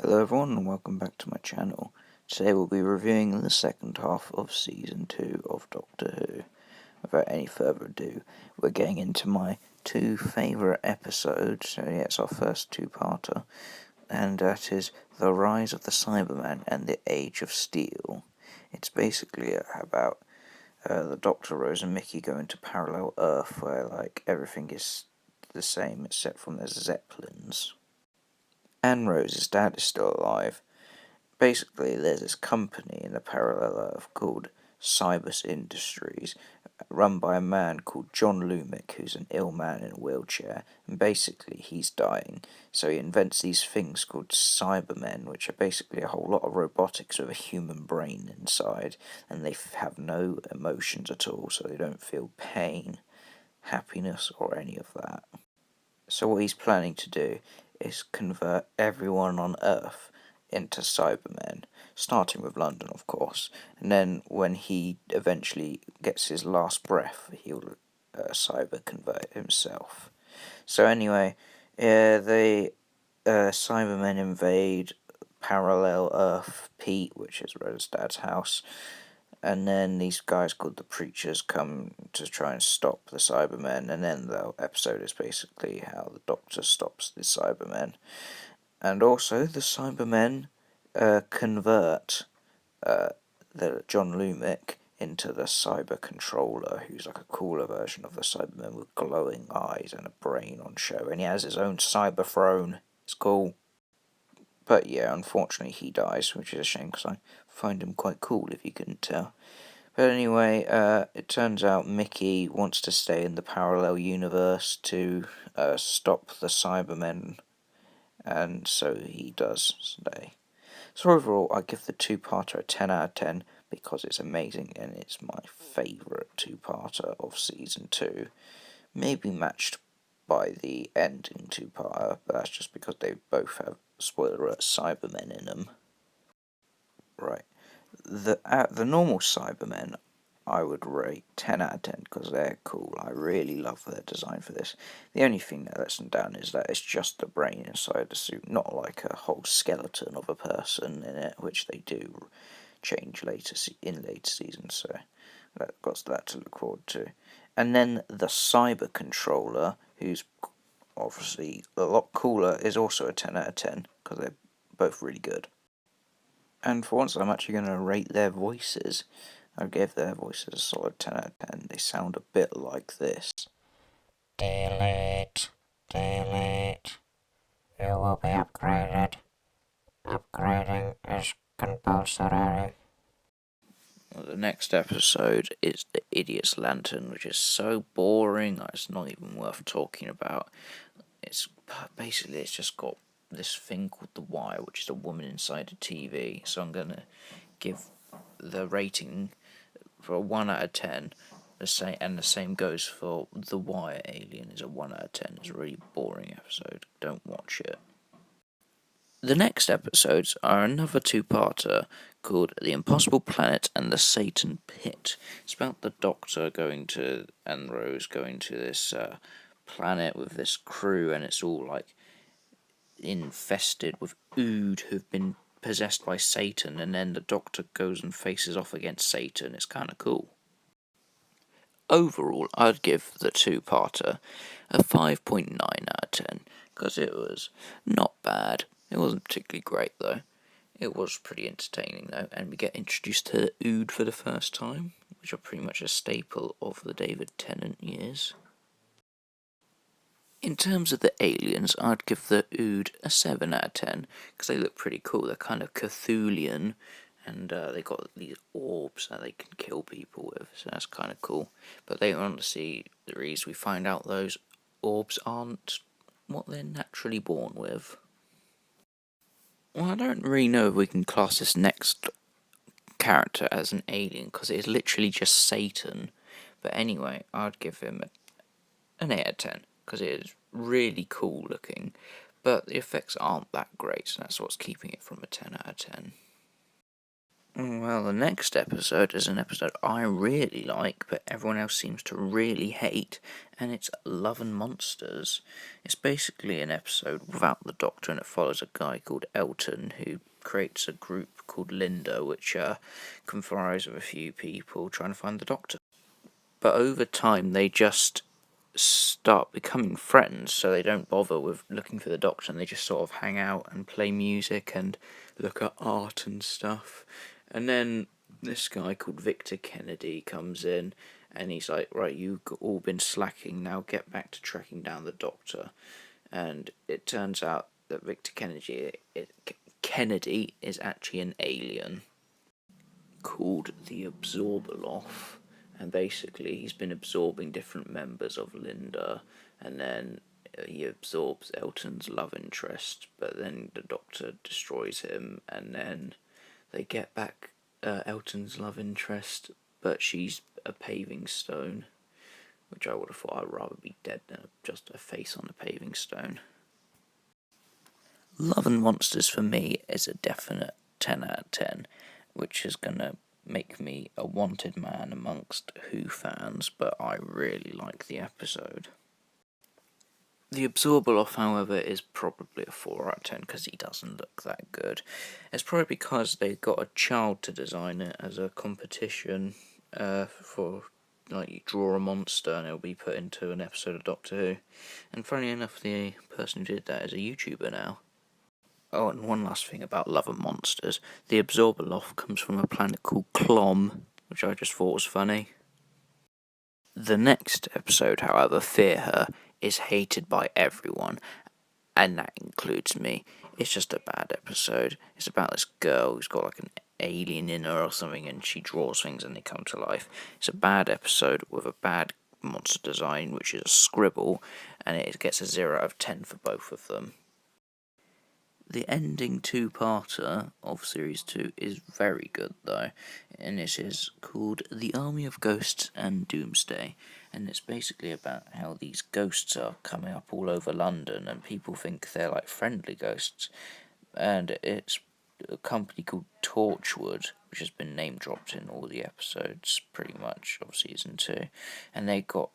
Hello everyone and welcome back to my channel. Today we'll be reviewing the second half of Season 2 of Doctor Who. Without any further ado, we're getting into my two favourite episodes. So yeah, it's our first two-parter, and that is The Rise of the Cyberman and The Age of Steel. It's basically about the Doctor, Rose and Mickey go into parallel Earth where everything is the same except from there's Zeppelins. And Rose's dad is still alive. Basically, there's this company in the parallel Earth called Cybus Industries, run by a man called John Lumick, who's an ill man in a wheelchair, and basically he's dying, so he invents these things called Cybermen, which are basically a whole lot of robotics with a human brain inside, and they have no emotions at all, so they don't feel pain, happiness, or any of that. So what he's planning to do is convert everyone on Earth into Cybermen, starting with London, of course, and then when he eventually gets his last breath, he'll cyber convert himself. So anyway, the Cybermen invade parallel Earth Pete, which is Rose's dad's house, and then these guys called the Preachers come to try and stop the Cybermen, and then the episode is basically how the Doctor stops the Cybermen. And also, the Cybermen convert the John Lumick into the Cyber Controller, who's like a cooler version of the Cybermen with glowing eyes and a brain on show, and he has his own Cyber Throne. It's cool. But yeah, unfortunately he dies, which is a shame because I find him quite cool, if you couldn't tell. But anyway, it turns out Mickey wants to stay in the parallel universe to stop the Cybermen, and so he does stay. So overall, I give the two-parter a 10 out of 10 because it's amazing and it's my favourite two-parter of Season 2. Maybe matched by the ending two-parter, but that's just because they both have, spoiler alert, Cybermen in them. Right. The normal Cybermen I would rate 10 out of 10 because they're cool. I really love their design for this. The only thing that lets them down is that it's just the brain inside the suit, not like a whole skeleton of a person in it, which they do change in later seasons, so that got that to look forward to. And then the Cyber Controller, who's obviously a lot cooler, is also a 10 out of 10 because they're both really good. And for once, I'm actually going to rate their voices. I gave their voices a solid 10 out of 10. They sound a bit like this. Delete. Delete. You will be upgraded. Upgrading is compulsory. Well, the next episode is The Idiot's Lantern, which is so boring, it's not even worth talking about. It's just got this thing called The Wire, which is a woman inside a TV. So I'm going to give the rating for a 1 out of 10. The same goes for The Wire Alien is a 1 out of 10. It's a really boring episode. Don't watch it. The next episodes are another two-parter called The Impossible Planet and the Satan Pit. It's about the Doctor and Rose going to this planet with this crew, and it's all infested with Ood who've been possessed by Satan, and then the Doctor goes and faces off against Satan. It's kind of cool. Overall, I'd give the two-parter a 5.9 out of 10, because it was not bad. It wasn't particularly great, though. It was pretty entertaining, though, and we get introduced to Ood for the first time, which are pretty much a staple of the David Tennant years. In terms of the aliens, I'd give the Ood a 7 out of 10, because they look pretty cool. They're kind of Cthulian, and they got these orbs that they can kill people with, so that's kind of cool. But later on to see the reason we find out those orbs aren't what they're naturally born with. Well, I don't really know if we can class this next character as an alien, because it is literally just Satan. But anyway, I'd give him an 8 out of 10, because it is really cool looking, but the effects aren't that great, so that's what's keeping it from a 10 out of 10. Well, the next episode is an episode I really like, but everyone else seems to really hate, and it's Love and Monsters. It's basically an episode without the Doctor, and it follows a guy called Elton who creates a group called Linda, which comprise of a few people trying to find the Doctor. But over time, they just start becoming friends, so they don't bother with looking for the Doctor, and they just sort of hang out and play music and look at art and stuff. And then this guy called Victor Kennedy comes in, and he's like, right, you've all been slacking, now get back to tracking down the Doctor. And it turns out that Victor Kennedy is actually an alien called the Absorbaloff, and basically he's been absorbing different members of Linda, and then he absorbs Elton's love interest, but then the Doctor destroys him, and then they get back Elton's love interest, but she's a paving stone, which I would have thought I'd rather be dead than just a face on a paving stone. Love and Monsters for me is a definite 10 out of 10, which is going to make me a wanted man amongst Who fans, but I really like the episode. The Absorbaloff, however, is probably a 4 out of 10 because he doesn't look that good. It's probably because they got a child to design it as a competition for, like, you draw a monster and it'll be put into an episode of Doctor Who. And funny enough, the person who did that is a YouTuber now. Oh, and one last thing about Love and Monsters. The Absorbaloff comes from a planet called Clom, which I just thought was funny. The next episode, however, Fear Her, is hated by everyone, and that includes me. It's just a bad episode. It's about this girl who's got like an alien in her or something, and she draws things and they come to life. It's a bad episode with a bad monster design, which is a scribble, and it gets a 0 out of 10 for both of them. The ending two-parter of Series 2 is very good, though, and it is called The Army of Ghosts and Doomsday, and it's basically about how these ghosts are coming up all over London, and people think they're like friendly ghosts, and it's a company called Torchwood, which has been name-dropped in all the episodes, pretty much, of Season 2, and they got,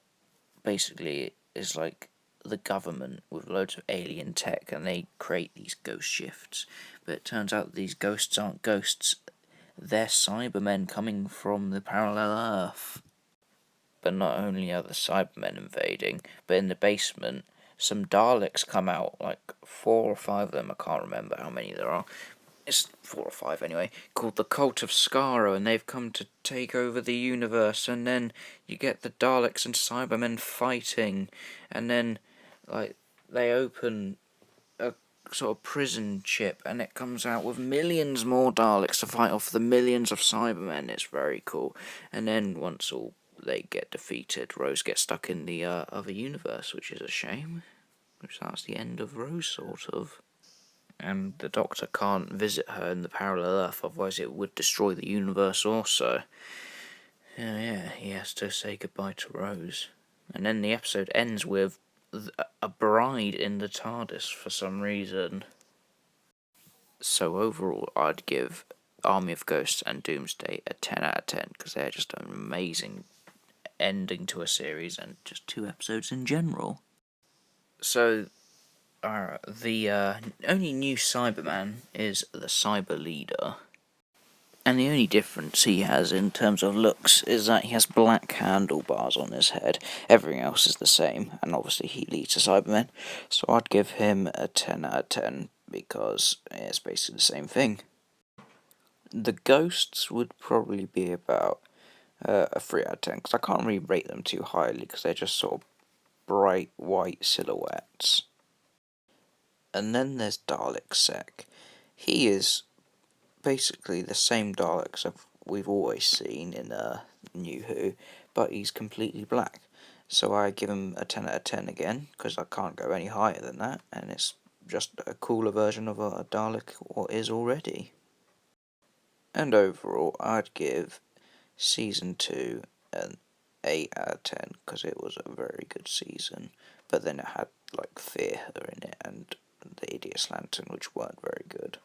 basically, it's like the government with loads of alien tech, and they create these ghost shifts. But it turns out these ghosts aren't ghosts, they're Cybermen coming from the parallel Earth. But not only are the Cybermen invading, but in the basement, some Daleks come out, like 4 or 5 of them, I can't remember how many there are. It's 4 or 5 anyway, called the Cult of Skaro, and they've come to take over the universe, and then you get the Daleks and Cybermen fighting, and then like they open a sort of prison ship and it comes out with millions more Daleks to fight off the millions of Cybermen. It's very cool. And then once all they get defeated, Rose gets stuck in the other universe, which is a shame, which that's the end of Rose, sort of. And the Doctor can't visit her in the parallel Earth, otherwise it would destroy the universe also. Yeah, he has to say goodbye to Rose. And then the episode ends with a bride in the TARDIS for some reason. So overall, I'd give Army of Ghosts and Doomsday a 10 out of 10, because they're just an amazing ending to a series and just 2 episodes in general. So, the only new Cyberman is the Cyber Leader. And the only difference he has in terms of looks is that he has black handlebars on his head. Everything else is the same, and obviously he leads the Cybermen. So I'd give him a 10 out of 10 because it's basically the same thing. The ghosts would probably be about a 3 out of 10 because I can't really rate them too highly because they're just sort of bright white silhouettes. And then there's Dalek Sec. He is basically the same Daleks we've always seen in New Who, but he's completely black. So I give him a 10 out of 10 again, because I can't go any higher than that, and it's just a cooler version of a Dalek what is already. And overall, I'd give Season 2 an 8 out of 10, because it was a very good season, but then it had like Fear Her in it and the Idiot's Lantern, which weren't very good.